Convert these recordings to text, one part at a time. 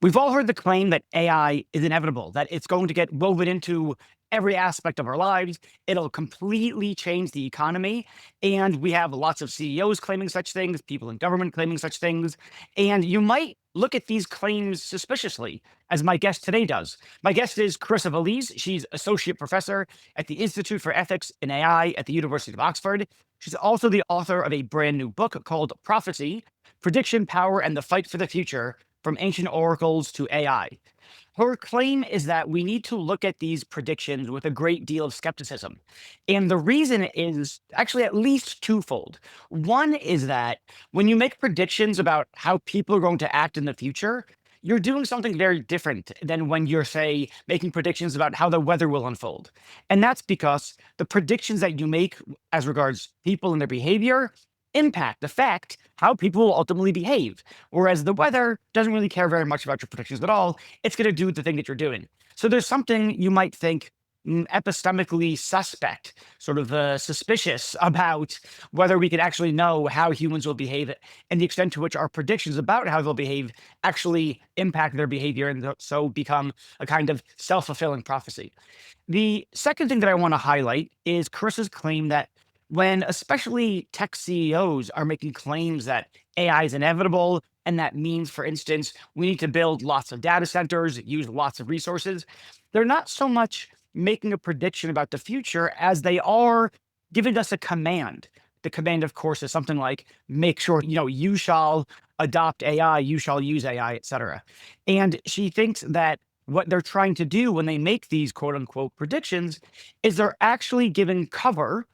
We've all heard the claim that AI is inevitable, that it's going to get woven into every aspect of our lives. It'll completely change the economy. And we have lots of CEOs claiming such things, people in government claiming such things. And you might look at these claims suspiciously, as my guest today does. My guest is Carissa Véliz. She's associate professor at the Institute for Ethics in AI at the University of Oxford. She's also the author of a brand new book called Prophecy: Prediction, Power, and the Fight for the Future, from Ancient Oracles to AI. Her claim is that we need to look at these predictions with a great deal of skepticism. And the reason is actually at least twofold. One is that when you make predictions about how people are going to act in the future, you're doing something very different than when you're, say, making predictions about how the weather will unfold. And that's because the predictions that you make as regards people and their behavior affect how people will ultimately behave. Whereas the weather doesn't really care very much about your predictions at all. It's going to do the thing that you're doing. So there's something you might think epistemically suspect, sort of suspicious about whether we can actually know how humans will behave and the extent to which our predictions about how they'll behave actually impact their behavior and so become a kind of self-fulfilling prophecy. The second thing that I want to highlight is Carissa's claim that when especially tech CEOs are making claims that AI is inevitable, and that means, for instance, we need to build lots of data centers, use lots of resources, they're not so much making a prediction about the future as they are giving us a command. The command, of course, is something like, make sure, you shall adopt AI, you shall use AI, etc. And she thinks that what they're trying to do when they make these quote unquote predictions is they're actually giving cover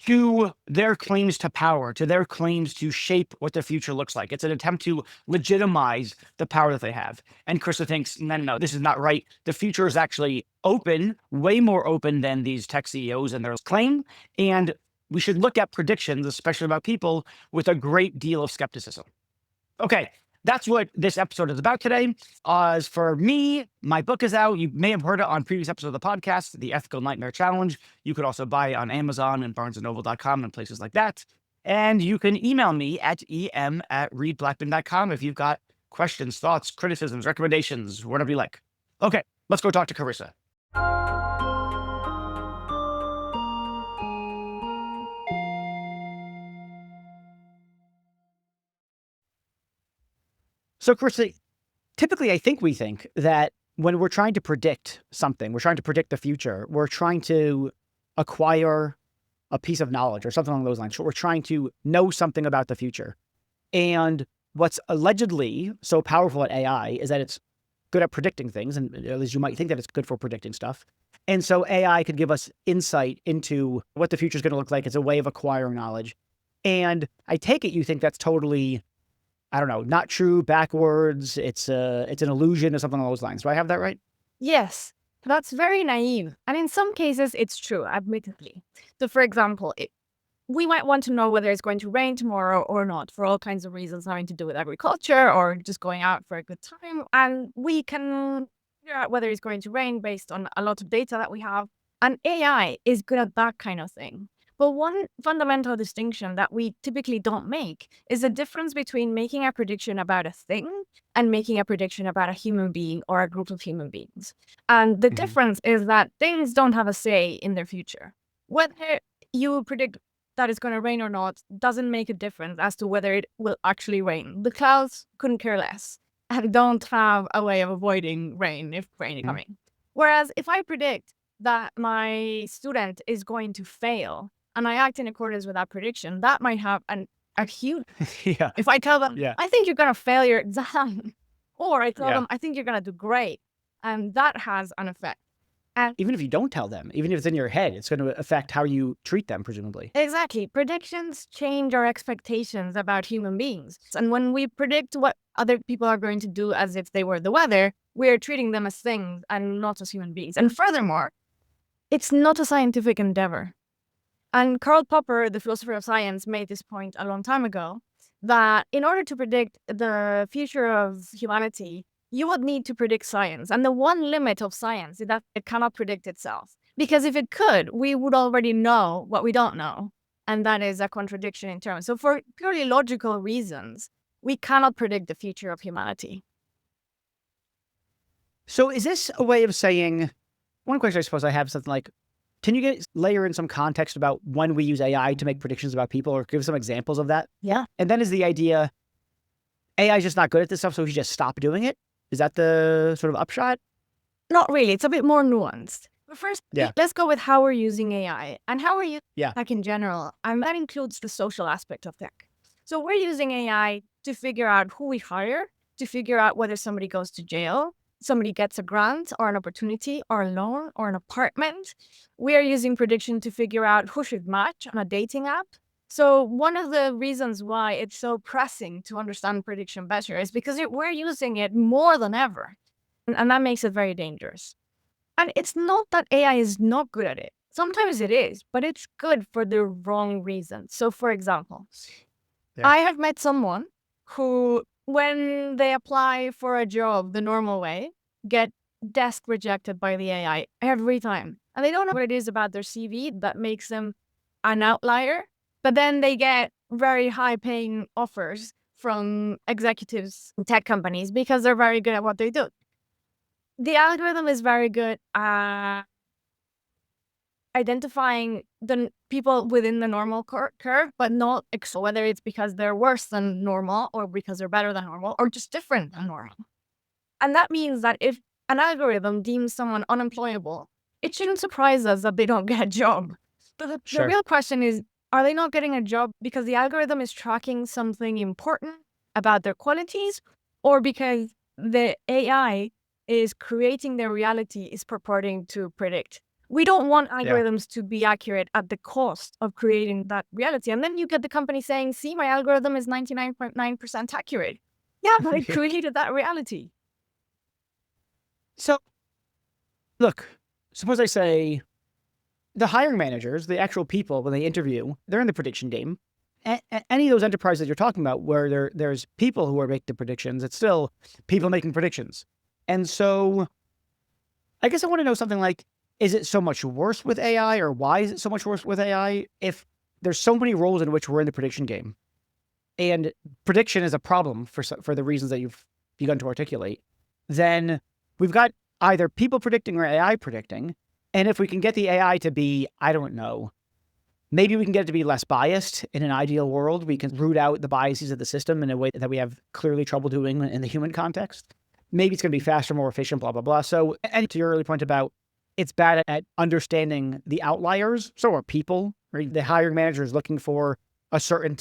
to their claims to power, to their claims to shape what the future looks like. It's an attempt to legitimize the power that they have. And Carissa thinks, no, this is not right. The future is actually open, way more open than these tech CEOs and their claim. And we should look at predictions, especially about people, with a great deal of skepticism. Okay, that's what this episode is about today. As for me, my book is out. You may have heard it on previous episodes of the podcast, The Ethical Nightmare Challenge. You could also buy it on Amazon and barnesandnoble.com and places like that. And you can email me at em@readblackman.com if you've got questions, thoughts, criticisms, recommendations, whatever you like. Okay, let's go talk to Carissa. So, Carissa, typically, I think we think that when we're trying to predict something, we're trying to predict the future, we're trying to acquire a piece of knowledge or something along those lines. We're trying to know something about the future. And what's allegedly so powerful at AI is that it's good at predicting things, and at least you might think that it's good for predicting stuff. And so AI could give us insight into what the future is going to look like. It's a way of acquiring knowledge. And I take it you think that's totally, I don't know, not true, backwards. It's an illusion or something along those lines. Do I have that right? Yes, that's very naive. And in some cases, it's true, admittedly. So, for example, we might want to know whether it's going to rain tomorrow or not for all kinds of reasons having to do with agriculture or just going out for a good time. And we can figure out whether it's going to rain based on a lot of data that we have. And AI is good at that kind of thing. But one fundamental distinction that we typically don't make is the difference between making a prediction about a thing and making a prediction about a human being or a group of human beings. And the difference is that things don't have a say in their future. Whether you predict that it's going to rain or not doesn't make a difference as to whether it will actually rain. The clouds couldn't care less and don't have a way of avoiding rain if rain is coming. Whereas if I predict that my student is going to fail and I act in accordance with that prediction, that might have a huge... Yeah. If I tell them, I think you're going to fail your exam, or I tell them, I think you're going to do great, and that has an effect. And even if you don't tell them, even if it's in your head, it's going to affect how you treat them, presumably. Exactly. Predictions change our expectations about human beings. And when we predict what other people are going to do as if they were the weather, we're treating them as things and not as human beings. And furthermore, it's not a scientific endeavor. And Karl Popper, the philosopher of science, made this point a long time ago, that in order to predict the future of humanity, you would need to predict science. And the one limit of science is that it cannot predict itself. Because if it could, we would already know what we don't know. And that is a contradiction in terms. So for purely logical reasons, we cannot predict the future of humanity. So is this a way of saying, one question I suppose I have is something like, can you layer in some context about when we use AI to make predictions about people, or give some examples of that? Yeah. And then is the idea, AI is just not good at this stuff, so we should just stop doing it? Is that the sort of upshot? Not really. It's a bit more nuanced. But first, Yeah. let's go with how we're using AI and how we're using Yeah. tech in general. And that includes the social aspect of tech. So we're using AI to figure out who we hire, to figure out whether somebody goes to jail, somebody gets a grant or an opportunity or a loan or an apartment. We are using prediction to figure out who should match on a dating app. So one of the reasons why it's so pressing to understand prediction better is because we're using it more than ever. And that makes it very dangerous. And it's not that AI is not good at it. Sometimes it is, but it's good for the wrong reasons. So for example, Yeah. I have met someone who, when they apply for a job the normal way, get desk rejected by the AI every time. And they don't know what it is about their CV that makes them an outlier. But then they get very high paying offers from executives in tech companies because they're very good at what they do. The algorithm is very good at identifying the people within the normal curve, but not whether it's because they're worse than normal or because they're better than normal or just different than normal. And that means that if an algorithm deems someone unemployable, it shouldn't surprise us that they don't get a job. But the real question is, are they not getting a job because the algorithm is tracking something important about their qualities, or because the AI is creating their reality, is purporting to predict? We don't want algorithms to be accurate at the cost of creating that reality. And then you get the company saying, see, my algorithm is 99.9% accurate. Yeah, but it created that reality. So, look, suppose I say the hiring managers, the actual people, when they interview, they're in the prediction game. Any of those enterprises you're talking about where there's people who are making the predictions, it's still people making predictions. And so I guess I want to know something like, is it so much worse with AI, or why is it so much worse with AI if there's so many roles in which we're in the prediction game? And prediction is a problem for the reasons that you've begun to articulate. Then we've got either people predicting or AI predicting. And if we can get the AI to be, I don't know, maybe we can get it to be less biased in an ideal world. We can root out the biases of the system in a way that we have clearly trouble doing in the human context. Maybe it's going to be faster, more efficient, blah, blah, blah. So, and to your early point about it's bad at understanding the outliers. So are people, right? The hiring manager is looking for a certain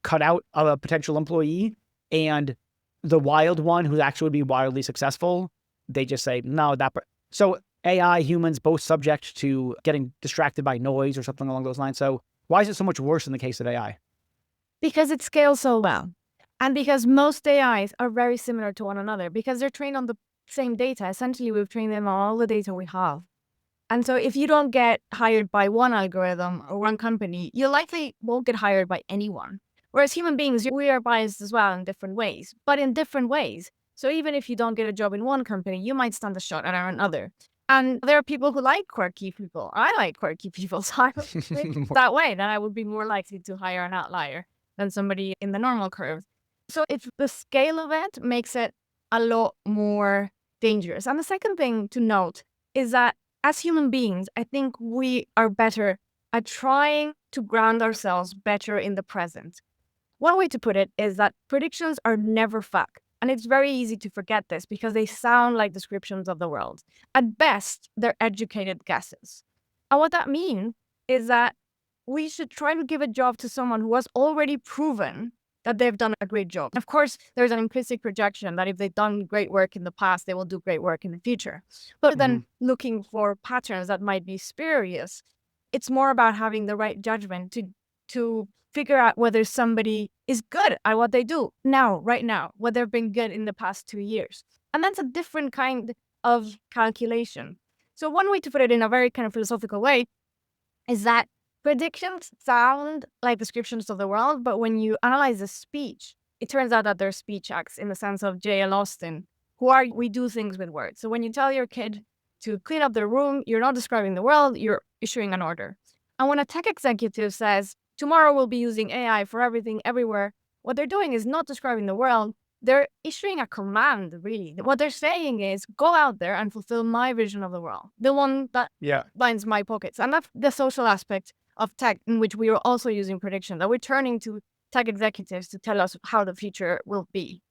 cutout of a potential employee, and the wild one who actually would be wildly successful, they just say, no, so AI, humans, both subject to getting distracted by noise or something along those lines. So why is it so much worse in the case of AI? Because it scales so well. And because most AIs are very similar to one another, because they're trained on the same data. Essentially, we've trained them on all the data we have. And so if you don't get hired by one algorithm or one company, you likely won't get hired by anyone. Whereas human beings, we are biased as well in different ways, but in different ways. So even if you don't get a job in one company, you might stand a shot at another. And there are people who like quirky people. I like quirky people, so I would think that way, then I would be more likely to hire an outlier than somebody in the normal curve. So it's the scale of it makes it a lot more dangerous. And the second thing to note is that as human beings, I think we are better at trying to ground ourselves better in the present. One way to put it is that predictions are never fact. And it's very easy to forget this because they sound like descriptions of the world. At best, they're educated guesses. And what that means is that we should try to give a job to someone who has already proven that they've done a great job. Of course, there's an implicit projection that if they've done great work in the past, they will do great work in the future. But then looking for patterns that might be spurious, it's more about having the right judgment to figure out whether somebody is good at what they do now, right now, whether they've been good in the past 2 years. And that's a different kind of calculation. So one way to put it in a very kind of philosophical way is that predictions sound like descriptions of the world, but when you analyze the speech, it turns out that they're speech acts in the sense of J.L. Austin, we do things with words. So when you tell your kid to clean up their room, you're not describing the world, you're issuing an order. And when a tech executive says, tomorrow we'll be using AI for everything, everywhere, what they're doing is not describing the world, they're issuing a command, really. What they're saying is, go out there and fulfill my vision of the world, the one that lines my pockets. And that's the social aspect of tech, in which we are also using prediction, that we're turning to tech executives to tell us how the future will be.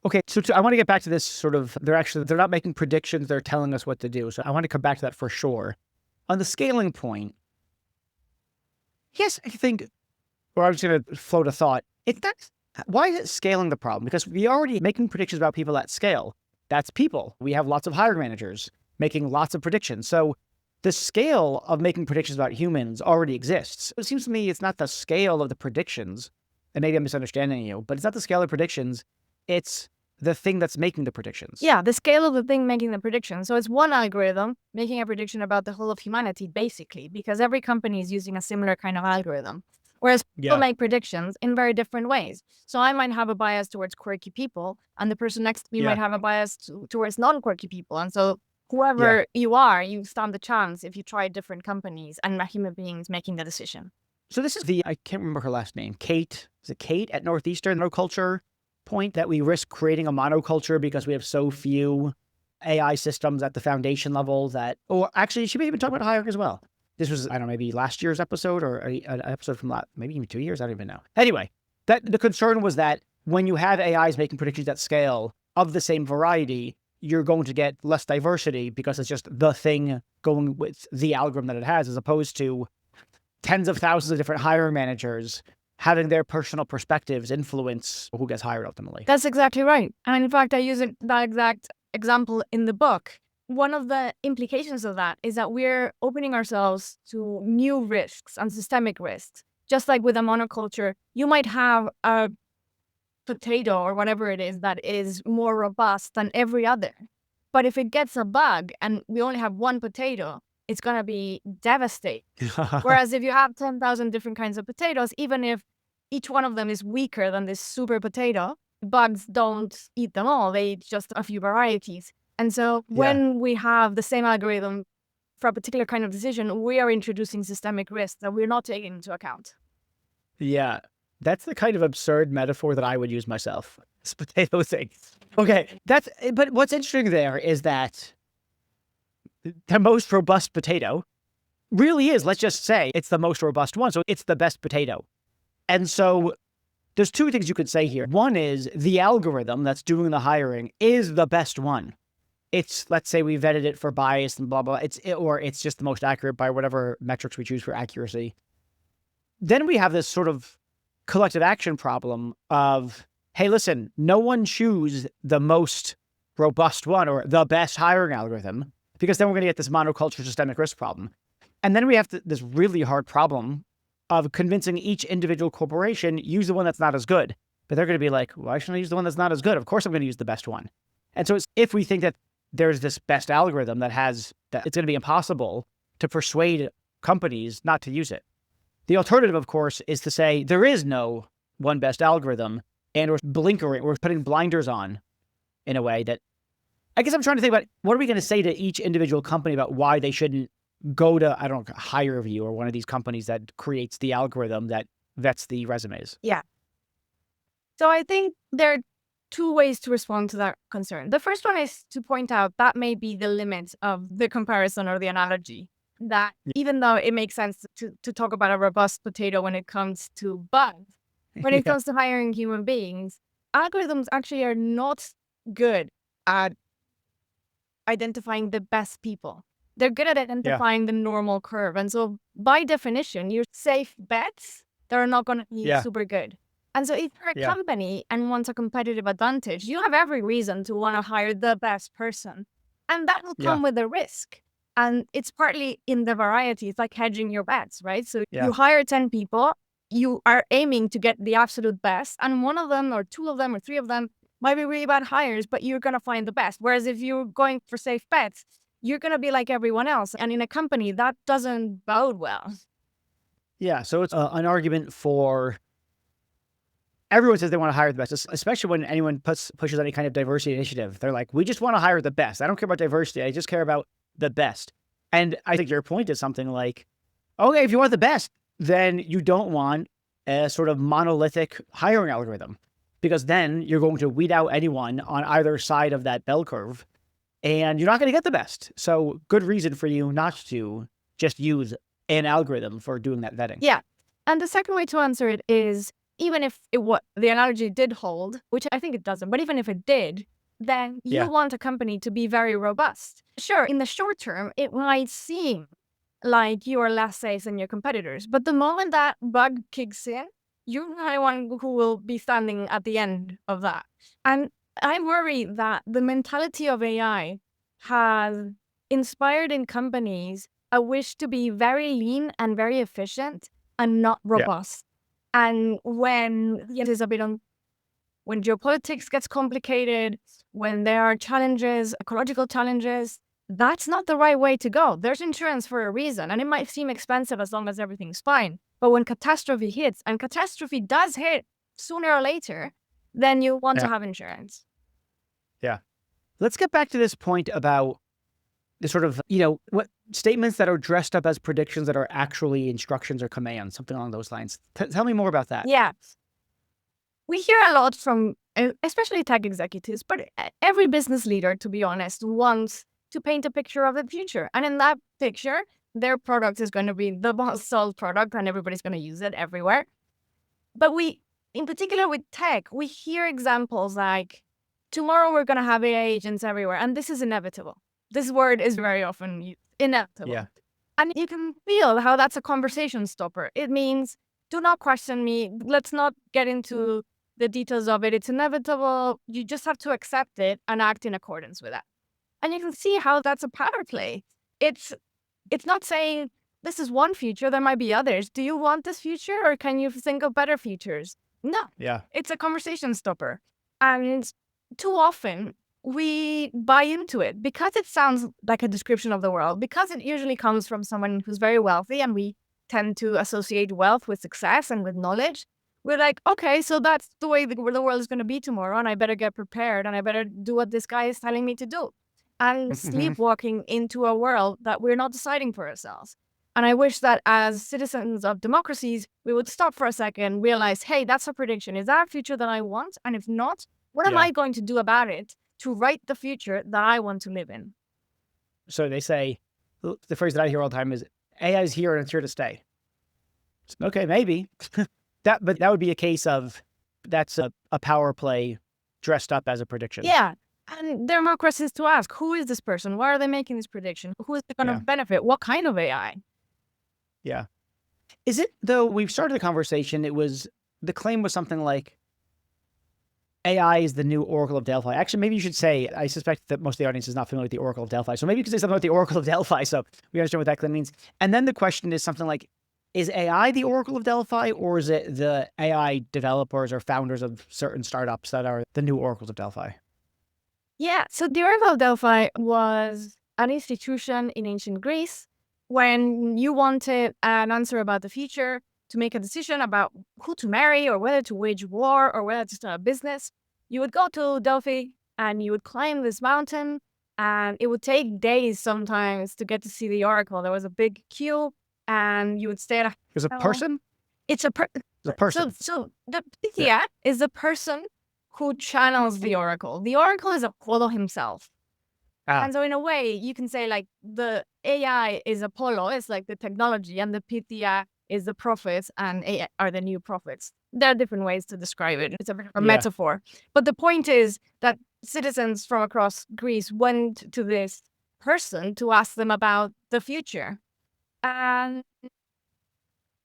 Okay, so I want to get back to this sort of, they're not making predictions, they're telling us what to do. So I want to come back to that for sure. On the scaling point, yes, I think, or I was going to float a thought, why is it scaling the problem? Because we already making predictions about people at scale. That's people. We have lots of hiring managers making lots of predictions. So the scale of making predictions about humans already exists. It seems to me it's not the scale of the predictions, and maybe I'm misunderstanding you, but it's not the scale of predictions, it's the thing that's making the predictions. Yeah, the scale of the thing making the prediction. So it's one algorithm making a prediction about the whole of humanity, basically, because every company is using a similar kind of algorithm. Whereas people make predictions in very different ways. So I might have a bias towards quirky people, and the person next to me might have a bias towards non-quirky people. And so whoever you are, you stand a chance if you try different companies and human beings making the decision. So this is I can't remember her last name, Kate. Is it Kate at Northeastern Monoculture? Point that we risk creating a monoculture because we have so few AI systems at the foundation level or actually she may even talk about hiring as well. This was, I don't know, maybe last year's episode or an episode from maybe even 2 years. I don't even know. Anyway, the concern was that when you have AIs making predictions at scale of the same variety, you're going to get less diversity because it's just the thing going with the algorithm that it has, as opposed to tens of thousands of different hiring managers having their personal perspectives influence who gets hired ultimately. That's exactly right. And in fact, I use that exact example in the book. One of the implications of that is that we're opening ourselves to new risks and systemic risks. Just like with a monoculture, you might have a potato or whatever it is that is more robust than every other. But if it gets a bug and we only have one potato, it's going to be devastating. Whereas if you have 10,000 different kinds of potatoes, even if each one of them is weaker than this super potato, bugs don't eat them all. They eat just a few varieties. And so when we have the same algorithm for a particular kind of decision, we are introducing systemic risks that we're not taking into account. Yeah, that's the kind of absurd metaphor that I would use myself. This potato thing. Okay, but what's interesting there is that the most robust potato really is, let's just say, it's the most robust one. So it's the best potato. And so there's two things you could say here. One is the algorithm that's doing the hiring is the best one. It's, let's say we vetted it for bias and blah, blah. Or it's just the most accurate by whatever metrics we choose for accuracy. Then we have this sort of collective action problem of, hey, listen, no one choose the most robust one or the best hiring algorithm, because then we're going to get this monoculture systemic risk problem. And then we have this really hard problem of convincing each individual corporation, use the one that's not as good. But they're going to be like, why shouldn't I use the one that's not as good? Of course I'm going to use the best one. And so if we think that there's this best algorithm that it's going to be impossible to persuade companies not to use it. The alternative, of course, is to say there is no one best algorithm, and we're putting blinders on in a way that, I guess I'm trying to think about, what are we going to say to each individual company about why they shouldn't go to, I don't know, HireVue or one of these companies that creates the algorithm that vets the resumes? Yeah. So I think there are two ways to respond to that concern. The first one is to point out that may be the limit of the comparison or the analogy, that even though it makes sense to talk about a robust potato when it comes to bugs, when it comes to hiring human beings, algorithms actually are not good at identifying the best people. They're good at identifying the normal curve. And so by definition, your safe bets, they're not going to be super good. And so if you're a company and want a competitive advantage, you have every reason to want to hire the best person. And that will come with a risk. And it's partly in the variety. It's like hedging your bets, right? So you hire 10 people, you are aiming to get the absolute best. And one of them or two of them or three of them might be really bad hires, but you're going to find the best. Whereas if you're going for safe bets, you're going to be like everyone else. And in a company, that doesn't bode well. Yeah, so it's an argument for, everyone says they want to hire the best, especially when anyone pushes any kind of diversity initiative. They're like, we just want to hire the best. I don't care about diversity. I just care about the best. And I think your point is something like, okay, if you want the best, then you don't want a sort of monolithic hiring algorithm. because then you're going to weed out anyone on either side of that bell curve, and you're not going to get the best. So good reason for you not to just use an algorithm for doing that vetting. Yeah. And the second way to answer it is, even if the analogy did hold, which I think it doesn't, but even if it did, then you want a company to be very robust. Sure, in the short term, it might seem like you are less safe than your competitors, but the moment that bug kicks in, you're the one who will be standing at the end of that. And I worry that the mentality of AI has inspired in companies a wish to be very lean and very efficient and not robust. And when it is a bit when geopolitics gets complicated, when there are challenges, ecological challenges, that's not the right way to go. There's insurance for a reason, and it might seem expensive as long as everything's fine. But when catastrophe hits, and catastrophe does hit sooner or later, then you want to have insurance. Yeah. Let's get back to this point about the sort of, what statements that are dressed up as predictions that are actually instructions or commands, something along those lines. Tell me more about that. Yeah. We hear a lot from, especially tech executives, but every business leader, to be honest, wants to paint a picture of the future. And in that picture, their product is going to be the most sold product and everybody's going to use it everywhere. But in particular with tech, we hear examples like, tomorrow we're going to have AI agents everywhere, and this is inevitable. This word is very often used, inevitable. Yeah. And you can feel how that's a conversation stopper. It means, do not question me. Let's not get into the details of it. It's inevitable. You just have to accept it and act in accordance with that. And you can see how that's a power play. It's not saying this is one future, there might be others. Do you want this future, or can you think of better futures? No. Yeah. It's a conversation stopper. And too often we buy into it because it sounds like a description of the world, because it usually comes from someone who's very wealthy, and we tend to associate wealth with success and with knowledge. We're like, okay, so that's the way the world is going to be tomorrow, and I better get prepared, and I better do what this guy is telling me to do. And sleepwalking into a world that we're not deciding for ourselves. And I wish that as citizens of democracies, we would stop for a second, realize, hey, that's a prediction. Is that a future that I want? And if not, what am I going to do about it to write the future that I want to live in? So they say, the phrase that I hear all the time is, AI is here and it's here to stay. Okay, maybe. But that would be a case of, that's a power play dressed up as a prediction. Yeah. And there are more questions to ask. Who is this person? Why are they making this prediction? Who is going to benefit? What kind of AI? Yeah. Is it, though, we've started the conversation, the claim was something like, AI is the new Oracle of Delphi. Actually, maybe you should say, I suspect that most of the audience is not familiar with the Oracle of Delphi. So maybe you could say something about the Oracle of Delphi so we understand what that claim means. And then the question is something like, is AI the Oracle of Delphi, or is it the AI developers or founders of certain startups that are the new Oracles of Delphi? Yeah, so the Oracle of Delphi was an institution in ancient Greece when you wanted an answer about the future, to make a decision about who to marry or whether to wage war or whether to start a business. You would go to Delphi and you would climb this mountain, and it would take days sometimes to get to see the oracle. There was a big queue, and you would stay at a... Is it a person? It's a person. So the Pythia is the person who channels the oracle. The oracle is Apollo himself. And so in a way, you can say like the AI is Apollo, it's like the technology, and the Pythia is the prophets, and AI are the new prophets. There are different ways to describe it. It's a metaphor. But the point is that citizens from across Greece went to this person to ask them about the future. And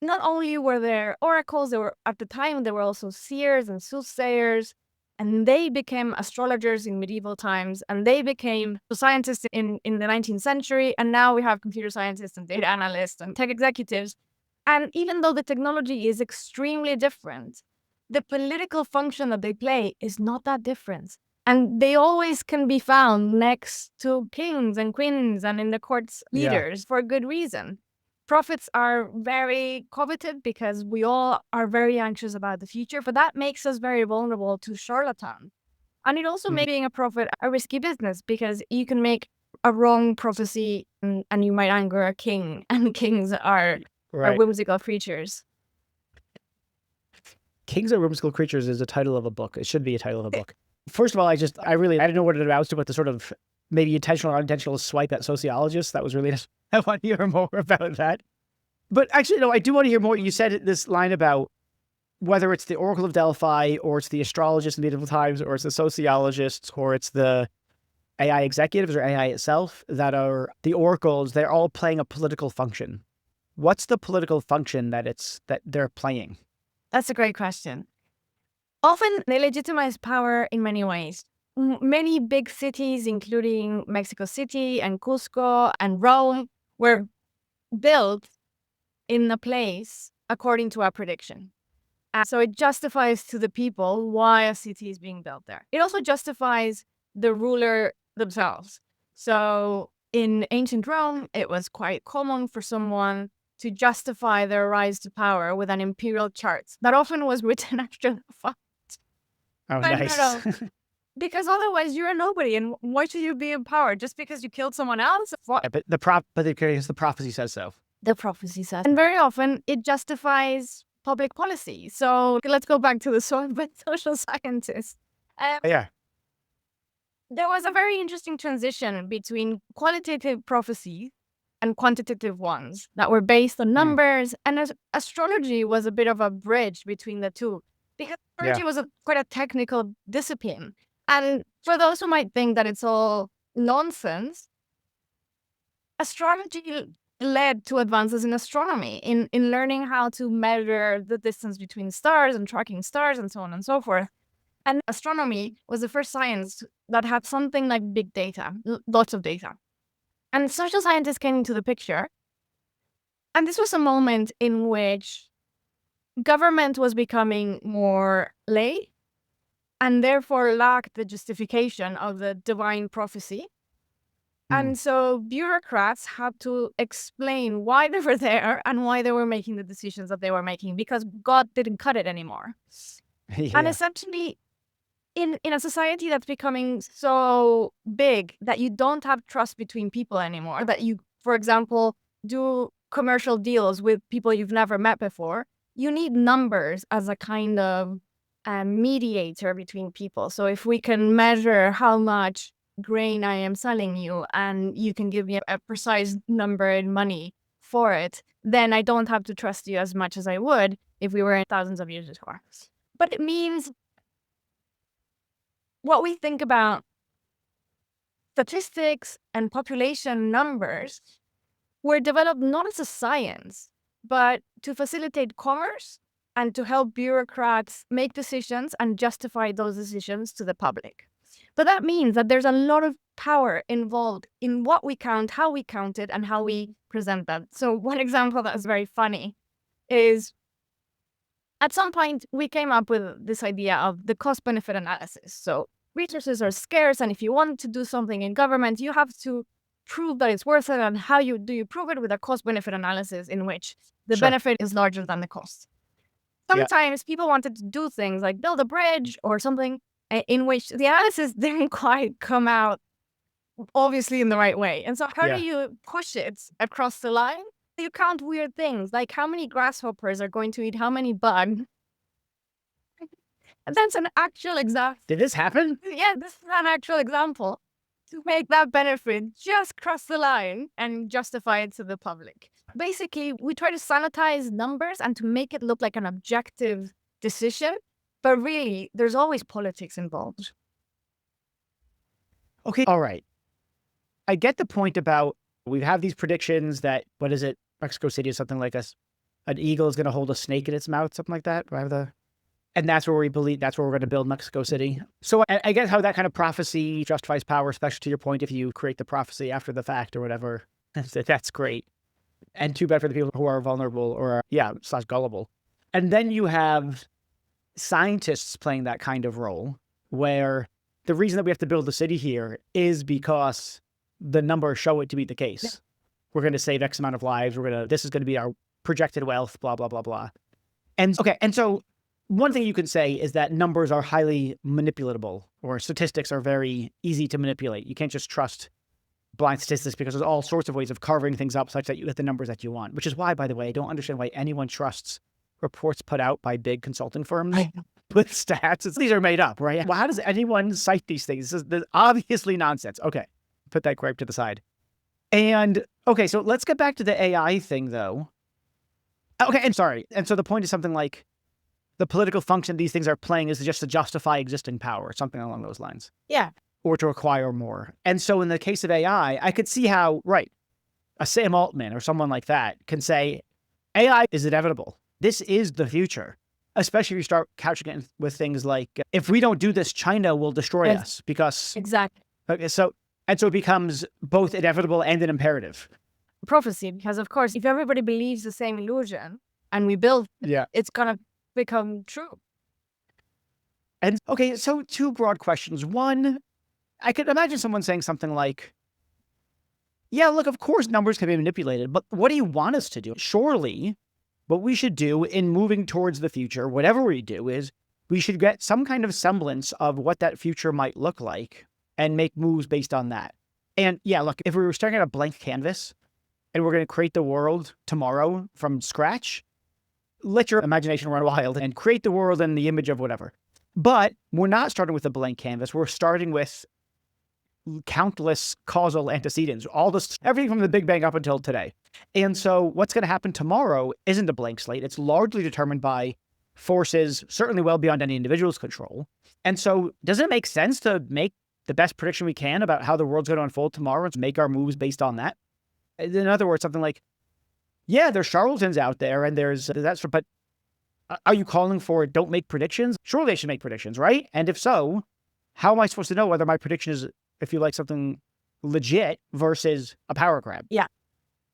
not only were there oracles, there were, at the time, there were also seers and soothsayers, and they became astrologers in medieval times, and they became scientists in the 19th century, and now we have computer scientists and data analysts and tech executives. And even though the technology is extremely different, the political function that they play is not that different. And they always can be found next to kings and queens and in the courts leaders for a good reason. Prophets are very coveted because we all are very anxious about the future, but that makes us very vulnerable to charlatans. And it also makes being a prophet a risky business, because you can make a wrong prophecy and you might anger a king, and kings are whimsical creatures. Kings Are Whimsical Creatures is a title of a book. It should be a title of a book. First of all, I didn't know what it amounts to, but the sort of maybe intentional or unintentional swipe at sociologists. That was really, I want to hear more about that. But actually, no, I do want to hear more. You said this line about whether it's the Oracle of Delphi or it's the astrologists in medieval times or it's the sociologists or it's the AI executives or AI itself that are the oracles, they're all playing a political function. What's the political function that they're playing? That's a great question. Often they legitimize power in many ways. Many big cities, including Mexico City and Cusco and Rome, were built in a place according to our prediction. So it justifies to the people why a city is being built there. It also justifies the ruler themselves. So in ancient Rome, it was quite common for someone to justify their rise to power with an imperial chart that often was written after the fact. Oh, But nice. because otherwise you're a nobody, and why should you be in power? Just because you killed someone else? What? Yeah, but because the prophecy says so. The prophecy says. And very often it justifies public policy. So let's go back to the social scientists. Yeah. There was a very interesting transition between qualitative prophecy and quantitative ones that were based on numbers. And astrology was a bit of a bridge between the two, because astrology was quite a technical discipline. And for those who might think that it's all nonsense, astrology led to advances in astronomy, in learning how to measure the distance between stars and tracking stars and so on and so forth. And astronomy was the first science that had something like big data, lots of data. And social scientists came into the picture. And this was a moment in which government was becoming more lay and therefore lacked the justification of the divine prophecy. And so bureaucrats had to explain why they were there and why they were making the decisions that they were making, because God didn't cut it anymore. And essentially, in a society that's becoming so big that you don't have trust between people anymore, that you, for example, do commercial deals with people you've never met before, you need numbers as a kind of mediator between people. So if we can measure how much grain I am selling you and you can give me a precise number in money for it, then I don't have to trust you as much as I would if we were thousands of years before. But it means what we think about statistics and population numbers were developed not as a science, but to facilitate commerce and to help bureaucrats make decisions and justify those decisions to the public. But that means that there's a lot of power involved in what we count, how we count it, and how we present that. So one example that is very funny is, at some point, we came up with this idea of the cost-benefit analysis. So resources are scarce, and if you want to do something in government, you have to prove that it's worth it. And how do you prove it? With a cost-benefit analysis in which the benefit is larger than the cost. Sometimes people wanted to do things like build a bridge or something in which the analysis didn't quite come out obviously in the right way. And so how do you push it across the line? You count weird things, like how many grasshoppers are going to eat how many bugs. And that's an actual example. Did this happen? Yeah, this is an actual example to make that benefit just cross the line and justify it to the public. Basically, we try to sanitize numbers and to make it look like an objective decision, but really, there's always politics involved. Okay, all right. I get the point about we have these predictions that, what is it? Mexico City is something like an eagle is going to hold a snake in its mouth, something like that. And that's where we believe, that's where we're going to build Mexico City. So I get how that kind of prophecy justifies power, especially to your point, if you create the prophecy after the fact or whatever. That's great. And too bad for the people who are vulnerable or, / gullible. And then you have scientists playing that kind of role, where the reason that we have to build the city here is because the numbers show it to be the case. Yeah. We're going to save X amount of lives. This is going to be our projected wealth, blah, blah, blah, blah. And so one thing you can say is that numbers are highly manipulatable, or statistics are very easy to manipulate. You can't just trust blind statistics because there's all sorts of ways of carving things up such that you get the numbers that you want, which is why, by the way, I don't understand why anyone trusts reports put out by big consulting firms with stats. These are made up, right? Well, how does anyone cite these things? This is obviously nonsense. Okay, put that gripe to the side. And okay, so let's get back to the AI thing, though. Okay, and sorry. And so the point is something like the political function these things are playing is just to justify existing power, something along those lines. Yeah. Or to acquire more. And so in the case of AI, I could see how, right, a Sam Altman or someone like that can say, AI is inevitable. This is the future. Especially if you start couching it with things like, if we don't do this, China will destroy us because... Exactly. Okay, so it becomes both inevitable and an imperative. Prophecy, because of course, if everybody believes the same illusion and we build, it's going to become true. And okay, so two broad questions. One, I could imagine someone saying something like, yeah, look, of course numbers can be manipulated, but what do you want us to do? Surely what we should do in moving towards the future, whatever we do, is we should get some kind of semblance of what that future might look like and make moves based on that. And yeah, look, if we were staring at a blank canvas and we're going to create the world tomorrow from scratch, let your imagination run wild and create the world in the image of whatever. But we're not starting with a blank canvas. We're starting with countless causal antecedents, everything from the Big Bang up until today. And so what's going to happen tomorrow isn't a blank slate. It's largely determined by forces certainly well beyond any individual's control. And so doesn't it make sense to make the best prediction we can about how the world's going to unfold tomorrow and make our moves based on that? In other words, something like, yeah, there's charlatans out there and but are you calling for don't make predictions? Surely they should make predictions, right? And if so, how am I supposed to know whether my prediction is, if you like, something legit versus a power grab? Yeah.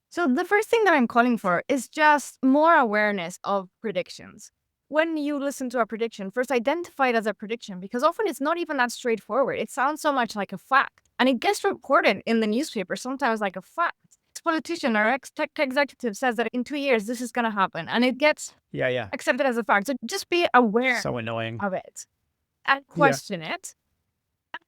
So the first thing that I'm calling for is just more awareness of predictions. When you listen to a prediction, first identify it as a prediction, because often it's not even that straightforward. It sounds so much like a fact, and it gets reported in the newspaper sometimes like a fact. This politician or ex-tech executive says that in 2 years this is going to happen, and it gets accepted as a fact. So just be aware so annoying of it and question it.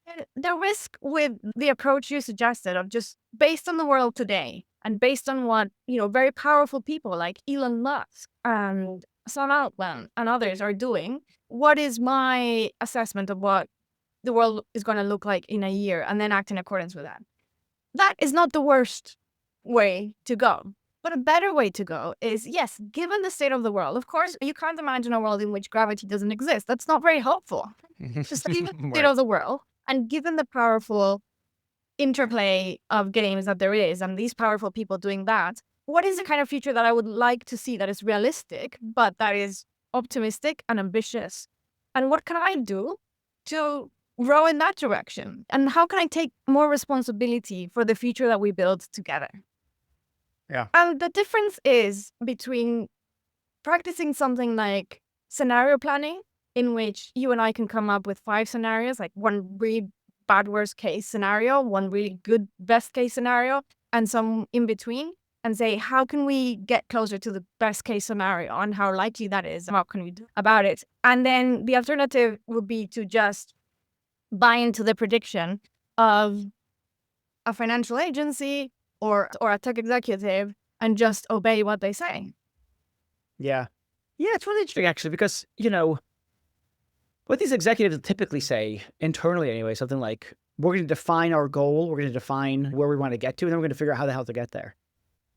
And the risk with the approach you suggested of just based on the world today and based on what, very powerful people like Elon Musk and Sam Altman and others are doing, what is my assessment of what the world is going to look like in a year, and then act in accordance with that? That is not the worst way to go. But a better way to go is, yes, given the state of the world, of course, you can't imagine a world in which gravity doesn't exist. That's not very helpful. Just given the state of the world, and given the powerful interplay of games that there is, and these powerful people doing that, what is the kind of future that I would like to see that is realistic, but that is optimistic and ambitious? And what can I do to grow in that direction? And how can I take more responsibility for the future that we build together? Yeah. And the difference is between practicing something like scenario planning, in which you and I can come up with 5 scenarios, like one really bad worst case scenario, one really good best case scenario, and some in between, and say, how can we get closer to the best case scenario and how likely that is, and what can we do about it? And then the alternative would be to just buy into the prediction of a financial agency or a tech executive and just obey what they say. Yeah. Yeah, it's really interesting, actually, because, what these executives typically say, internally anyway, something like, we're going to define our goal, we're going to define where we want to get to, and then we're going to figure out how the hell to get there.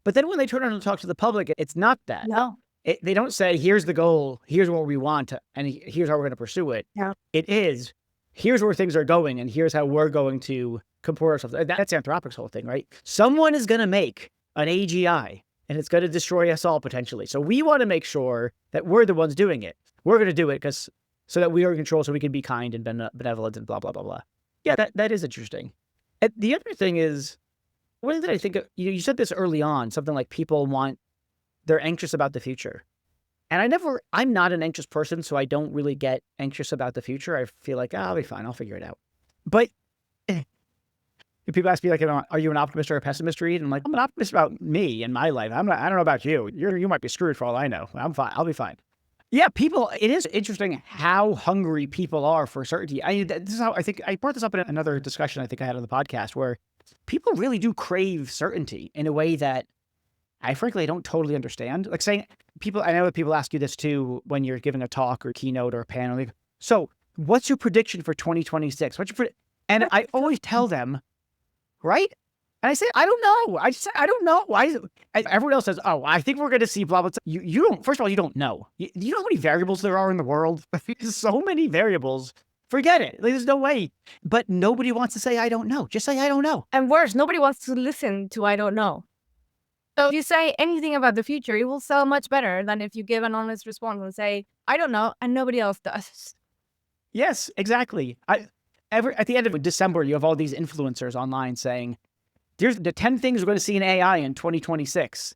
But then when they turn around and talk to the public, it's not that. No. They don't say, here's the goal, here's what we want, and here's how we're going to pursue it. Yeah. It is, here's where things are going, and here's how we're going to comport ourselves. That's Anthropic's whole thing, right? Someone is going to make an AGI, and it's going to destroy us all potentially. So we want to make sure that we're the ones doing it. We're going to do it so that we are in control, so we can be kind and benevolent and blah, blah, blah, blah. Yeah, that is interesting. And the other thing is, what did I think of? You said this early on, something like they're anxious about the future. And I'm not an anxious person, so I don't really get anxious about the future. I feel like, I'll be fine, I'll figure it out. But if people ask me, like, are you an optimist or a pessimist, Reed? I'm like, I'm an optimist about me and my life. I don't know about you. You might be screwed for all I know. I'm fine. I'll be fine. Yeah, it is interesting how hungry people are for certainty. This is how I think I brought this up in another discussion I think I had on the podcast, where people really do crave certainty in a way that I frankly don't totally understand. Like saying I know that people ask you this too when you're giving a talk or keynote or a panel. Like, so what's your prediction for 2026? And I always tell them, right? And I say, I don't know. I just say, I don't know. Everyone else says, oh, I think we're going to see blah, blah, blah. You don't, first of all, you don't know. You know how many variables there are in the world? There's so many variables. Forget it. Like, there's no way. But nobody wants to say, I don't know. Just say, I don't know. And worse, nobody wants to listen to I don't know. So if you say anything about the future, it will sell much better than if you give an honest response and say, I don't know, and nobody else does. Yes, exactly. At the end of December, you have all these influencers online saying, here's the 10 things we're going to see in AI in 2026.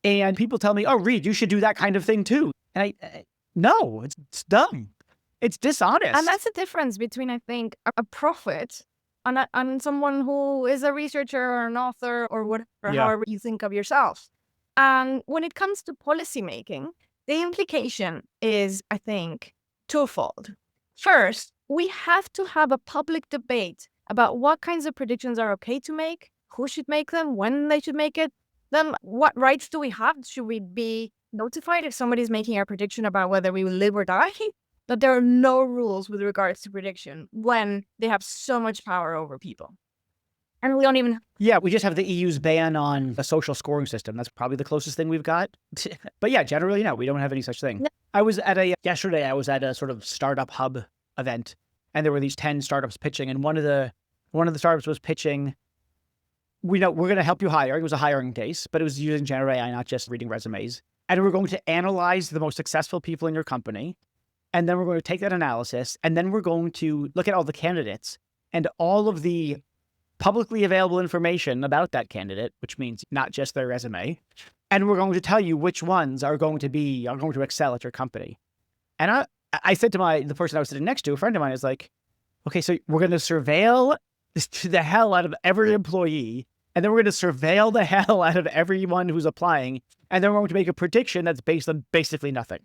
And people tell me, oh, Reed, you should do that kind of thing too. And no, it's dumb. It's dishonest. And that's the difference between, I think, a prophet and someone who is a researcher or an author or whatever, however you think of yourself. And when it comes to policymaking, the implication is, I think, twofold. First, we have to have a public debate about what kinds of predictions are okay to make, who should make them, when they should make it. Then what rights do we have? Should we be notified if somebody's making a prediction about whether we will live or die? That there are no rules with regards to prediction when they have so much power over people. And we don't even... Yeah, we just have the EU's ban on a social scoring system. That's probably the closest thing we've got. But yeah, generally, no, we don't have any such thing. No. Yesterday, I was at a sort of startup hub event, and there were these 10 startups pitching, and one of the startups was pitching, we're going to help you hire. It was a hiring case, but it was using generative AI, not just reading resumes. And we're going to analyze the most successful people in your company. And then we're going to take that analysis, and then we're going to look at all the candidates and all of the publicly available information about that candidate, which means not just their resume. And we're going to tell you which ones are going to excel at your company. And I said to the person I was sitting next to, a friend of mine, is like, okay, so we're going to surveil the hell out of every employee, and then we're going to surveil the hell out of everyone who's applying, and then we're going to make a prediction that's based on basically nothing.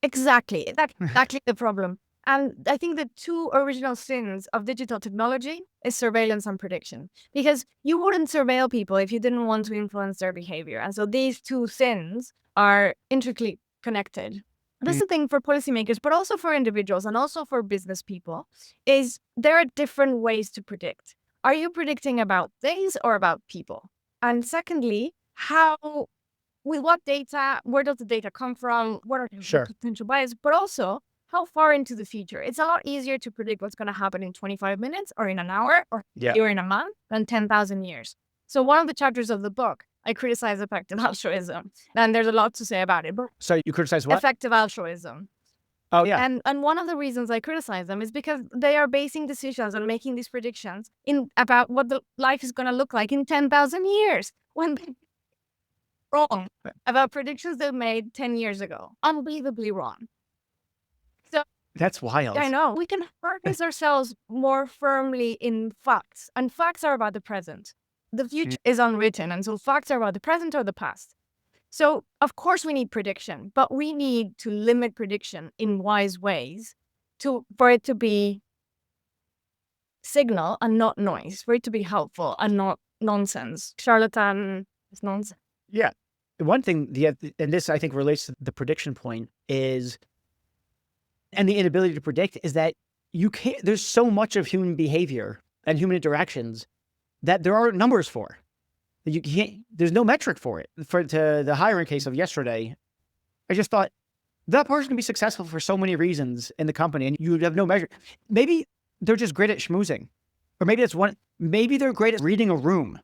Exactly. That's exactly the problem. And I think the two original sins of digital technology is surveillance and prediction. Because you wouldn't surveil people if you didn't want to influence their behavior. And so these two sins are intricately connected. That's the thing for policymakers, but also for individuals and also for business people, is there are different ways to predict. Are you predicting about things or about people? And secondly, with what data, where does the data come from? What are the potential bias? But also, how far into the future? It's a lot easier to predict what's going to happen in 25 minutes or in an hour or in a month than 10,000 years. So one of the chapters of the book, I criticize effective altruism. And there's a lot to say about it. But so you criticize what? Effective altruism. Oh, yeah. And one of the reasons I criticize them is because they are basing decisions on making these predictions about what the life is going to look like in 10,000 years. When they wrong about predictions they made 10 years ago. Unbelievably wrong. So that's wild. I know. We can focus ourselves more firmly in facts. And facts are about the present. The future is unwritten. And so facts are about the present or the past. So of course we need prediction, but we need to limit prediction in wise ways for it to be signal and not noise, for it to be helpful and not nonsense. Charlatan is nonsense. Yeah. One thing, and this I think relates to the prediction point and the inability to predict, is that there's so much of human behavior and human interactions that there are numbers for. There's no metric for it. To the hiring case of yesterday, I just thought that person can be successful for so many reasons in the company and you have no measure. Maybe they're just great at schmoozing, or maybe they're great at reading a room,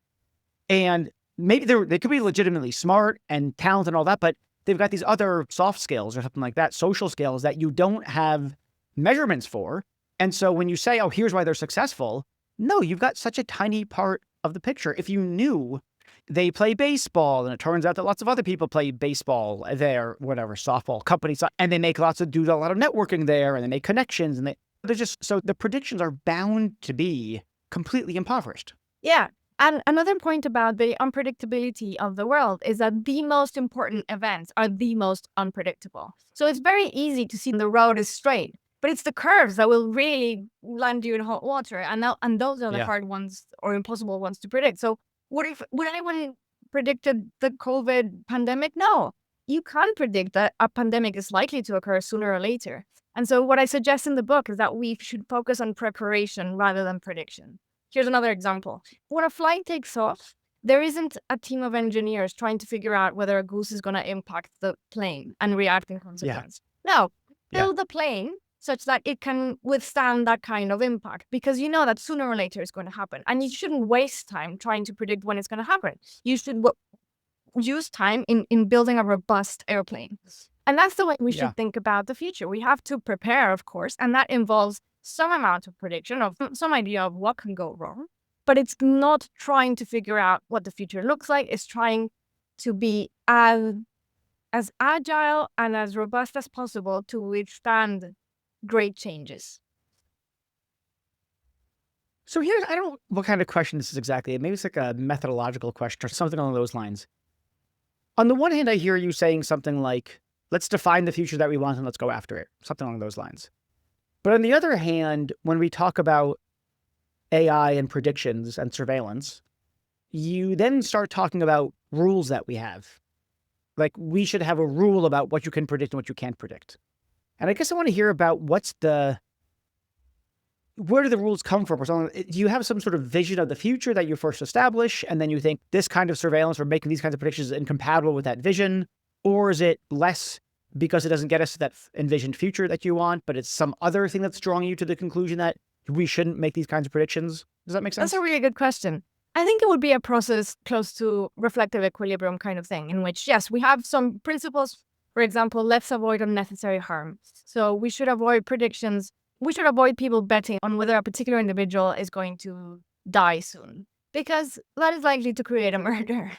and maybe they could be legitimately smart and talented and all that, but they've got these other soft skills or something like that, social skills that you don't have measurements for. And so when you say, oh, here's why they're successful, no, you've got such a tiny part of the picture. If you knew they play baseball, and it turns out that lots of other people play baseball there, whatever, softball companies, and they do a lot of networking there, and they make connections, and so the predictions are bound to be completely impoverished. Yeah. And another point about the unpredictability of the world is that the most important events are the most unpredictable. So it's very easy to see the road is straight, but it's the curves that will really land you in hot water. And those are the hard ones or impossible ones to predict. So would I want to predicted the COVID pandemic? No, you can't predict that a pandemic is likely to occur sooner or later. And so what I suggest in the book is that we should focus on preparation rather than prediction. Here's another example. When a flight takes off, there isn't a team of engineers trying to figure out whether a goose is going to impact the plane and react in consequence. No, build the plane such that it can withstand that kind of impact, because you know that sooner or later it's going to happen. And you shouldn't waste time trying to predict when it's going to happen. You should use time in building a robust airplane. And that's the way we should think about the future. We have to prepare, of course, and that involves some amount of prediction, of some idea of what can go wrong. But it's not trying to figure out what the future looks like. It's trying to be as agile and as robust as possible to withstand great changes. So here's, I don't know what kind of question this is exactly. Maybe it's like a methodological question or something along those lines. On the one hand, I hear you saying something like, let's define the future that we want and let's go after it. Something along those lines. But on the other hand, when we talk about AI and predictions and surveillance, you then start talking about rules that we have. Like, we should have a rule about what you can predict and what you can't predict. And I guess I want to hear about where do the rules come from? Or something? Do you have some sort of vision of the future that you first establish, and then you think this kind of surveillance or making these kinds of predictions is incompatible with that vision? Or is it less because it doesn't get us to that envisioned future that you want, but it's some other thing that's drawing you to the conclusion that we shouldn't make these kinds of predictions? Does that make sense? That's a really good question. I think it would be a process close to reflective equilibrium kind of thing, in which, yes, we have some principles. For example, let's avoid unnecessary harm. So we should avoid predictions. We should avoid people betting on whether a particular individual is going to die soon, because that is likely to create a murder.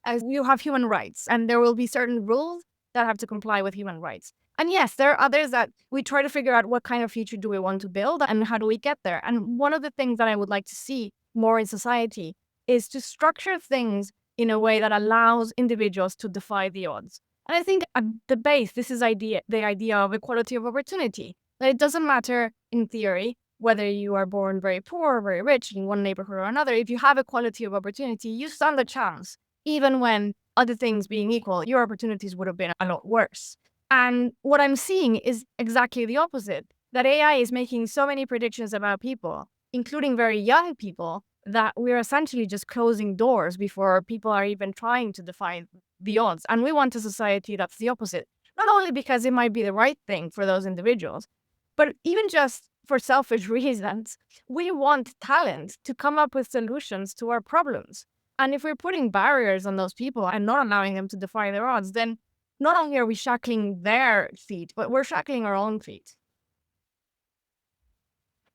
As you have human rights, and there will be certain rules that have to comply with human rights. And yes, there are others that we try to figure out what kind of future do we want to build and how do we get there. And one of the things that I would like to see more in society is to structure things in a way that allows individuals to defy the odds. And I think at the base, this is the idea of equality of opportunity. That it doesn't matter in theory whether you are born very poor or very rich in one neighborhood or another. If you have equality of opportunity, you stand a chance. Even when other things being equal, your opportunities would have been a lot worse. And what I'm seeing is exactly the opposite, that AI is making so many predictions about people, including very young people, that we're essentially just closing doors before people are even trying to defy the odds. And we want a society that's the opposite, not only because it might be the right thing for those individuals, but even just for selfish reasons. We want talent to come up with solutions to our problems. And if we're putting barriers on those people and not allowing them to defy their odds, then not only are we shackling their feet, but we're shackling our own feet.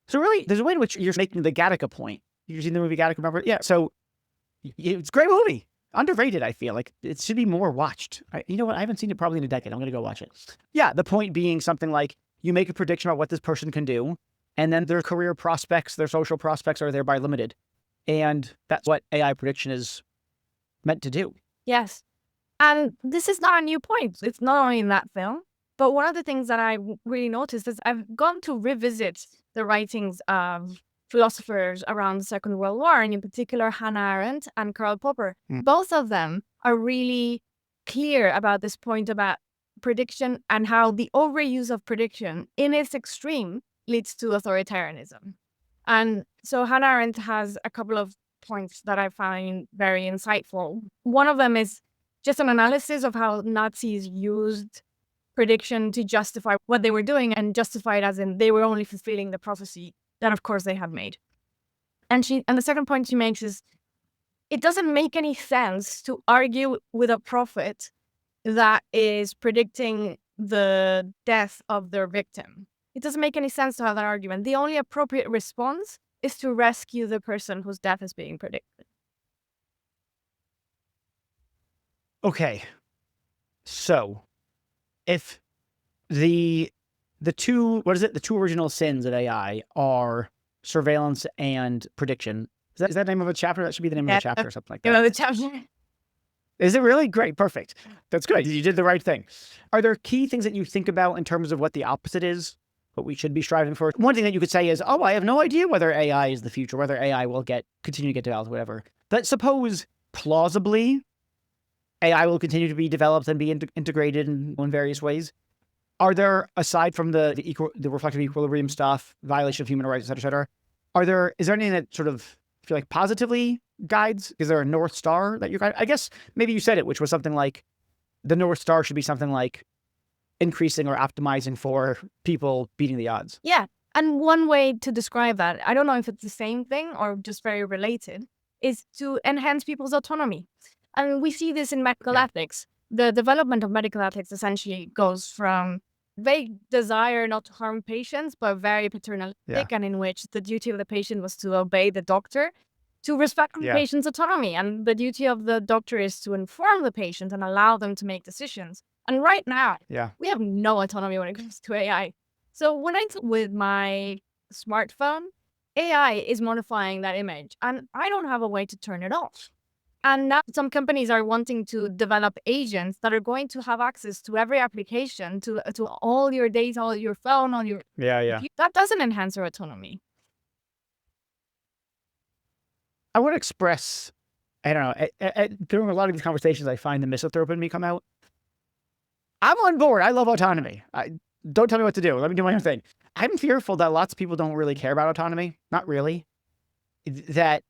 So really, there's a way in which you're making the Gattaca point. You've seen the movie Gattaca, remember? Yeah, so it's a great movie. Underrated, I feel like. It should be more watched. You know what? I haven't seen it probably in a decade. I'm going to go watch it. Yeah, the point being something like you make a prediction about what this person can do, and then their career prospects, their social prospects are thereby limited. And that's what AI prediction is meant to do. Yes. And this is not a new point. It's not only in that film, but one of the things that I really noticed is I've gone to revisit the writings of philosophers around the Second World War, and in particular, Hannah Arendt and Karl Popper. Both of them are really clear about this point about prediction and how the overuse of prediction in its extreme leads to authoritarianism. And so Hannah Arendt has a couple of points that I find very insightful. One of them is just an analysis of how Nazis used prediction to justify what they were doing, and justify it as in they were only fulfilling the prophecy that, of course, they had made. And the second point she makes is it doesn't make any sense to argue with a prophet that is predicting the death of their victim. It doesn't make any sense to have that argument. The only appropriate response is to rescue the person whose death is being predicted. Okay. So if the two original sins of AI are surveillance and prediction. Is that the name of a chapter? That should be the name of a chapter or something like that. You know, the chapter. Is it really? Great. Perfect. That's good. You did the right thing. Are there key things that you think about in terms of what the opposite is? What we should be striving for? One thing that you could say is, I have no idea whether AI is the future, whether AI will continue to get developed, whatever. But suppose plausibly AI will continue to be developed and be integrated in various ways. Are there, aside from the reflective equilibrium stuff, violation of human rights, et cetera, is there anything that sort of feel like positively guides? Is there a North Star that you guide? I guess maybe you said it, which was something like the North Star should be something like increasing or optimizing for people beating the odds. Yeah. And one way to describe that, I don't know if it's the same thing or just very related, is to enhance people's autonomy. And we see this in medical ethics. The development of medical ethics essentially goes from vague desire not to harm patients, but very paternalistic, and in which the duty of the patient was to obey the doctor, to respect the patient's autonomy. And the duty of the doctor is to inform the patient and allow them to make decisions. And right now, we have no autonomy when it comes to AI. So when I talk with my smartphone, AI is modifying that image, and I don't have a way to turn it off. And now some companies are wanting to develop agents that are going to have access to every application, to all your data, all your phone, all your... That doesn't enhance your autonomy. I would express, I don't know, during a lot of these conversations, I find the misanthrope in me come out. I'm on board. I love autonomy. Don't tell me what to do. Let me do my own thing. I'm fearful that lots of people don't really care about autonomy. Not really. That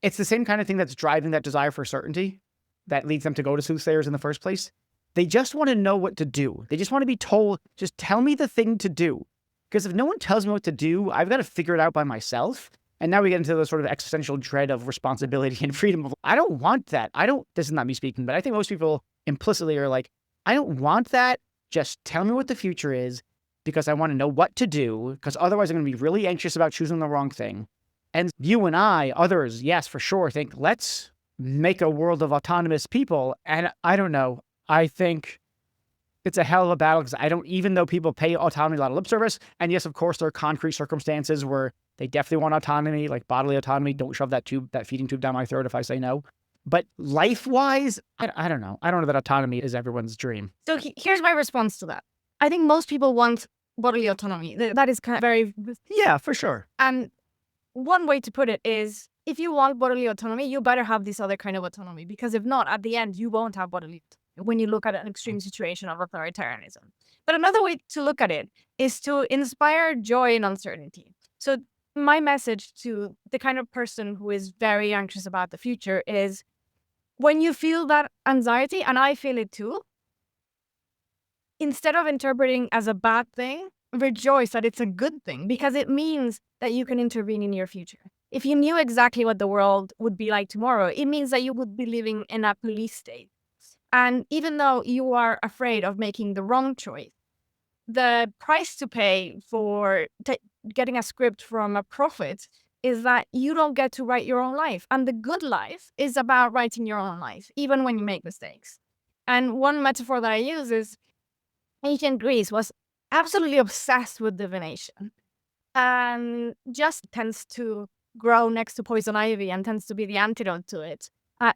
it's the same kind of thing that's driving that desire for certainty that leads them to go to soothsayers in the first place. They just want to know what to do. They just want to be told, just tell me the thing to do. Because if no one tells me what to do, I've got to figure it out by myself. And now we get into the sort of existential dread of responsibility and freedom. I don't want that. This is not me speaking, but I think most people implicitly are like, I don't want that. Just tell me what the future is, because I want to know what to do, because otherwise I'm going to be really anxious about choosing the wrong thing. And you and others, yes, for sure, think, let's make a world of autonomous people. And I don't know. I think it's a hell of a battle, because even though people pay autonomy a lot of lip service, and yes, of course, there are concrete circumstances where they definitely want autonomy, like bodily autonomy. Don't shove that feeding tube down my throat if I say no. But life-wise, I don't know. I don't know that autonomy is everyone's dream. So here's my response to that. I think most people want bodily autonomy. That is kind of very... Yeah, for sure. And one way to put it is, if you want bodily autonomy, you better have this other kind of autonomy. Because if not, at the end, you won't have bodily autonomy when you look at an extreme situation of authoritarianism. But another way to look at it is to inspire joy in uncertainty. So my message to the kind of person who is very anxious about the future is, when you feel that anxiety, and I feel it too, instead of interpreting as a bad thing, rejoice that it's a good thing, because it means that you can intervene in your future. If you knew exactly what the world would be like tomorrow, it means that you would be living in a police state. And even though you are afraid of making the wrong choice, the price to pay for getting a script from a prophet is that you don't get to write your own life. And the good life is about writing your own life, even when you make mistakes. And one metaphor that I use is ancient Greece was absolutely obsessed with divination, and just tends to grow next to poison ivy and tends to be the antidote to it.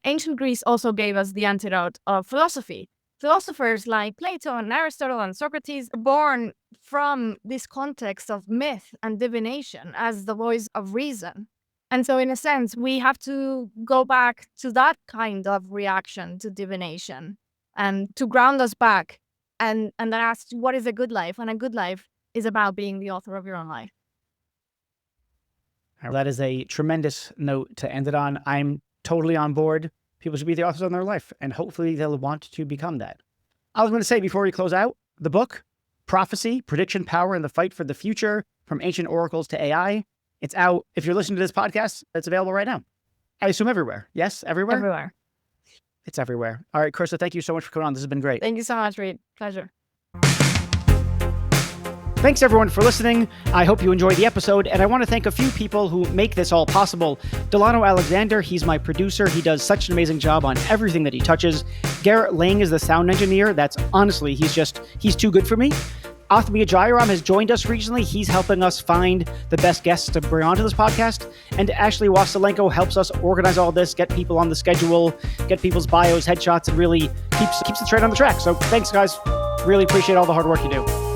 Ancient Greece also gave us the antidote of philosophy. Philosophers like Plato and Aristotle and Socrates are born from this context of myth and divination as the voice of reason. And so in a sense, we have to go back to that kind of reaction to divination and to ground us back and then ask, what is a good life? And a good life is about being the author of your own life. That is a tremendous note to end it on. I'm totally on board. People should be the authors of their life, and hopefully they'll want to become that. I was going to say, before we close out, the book, Prophecy, Prediction, Power, and the Fight for the Future, From Ancient Oracles to AI. It's out. If you're listening to this podcast, it's available right now. I assume everywhere. Yes, everywhere? Everywhere. It's everywhere. All right, Carissa, thank you so much for coming on. This has been great. Thank you so much, Reed. Pleasure. Thanks everyone for listening. I hope you enjoyed the episode, and I want to thank a few people who make this all possible. Delano Alexander, he's my producer. He does such an amazing job on everything that he touches. Garrett Lang is the sound engineer. That's honestly, he's too good for me. Athmia Jairam has joined us recently. He's helping us find the best guests to bring onto this podcast. And Ashley Wassilenko helps us organize all this, get people on the schedule, get people's bios, headshots, and really keeps the train on the track. So thanks, guys. Really appreciate all the hard work you do.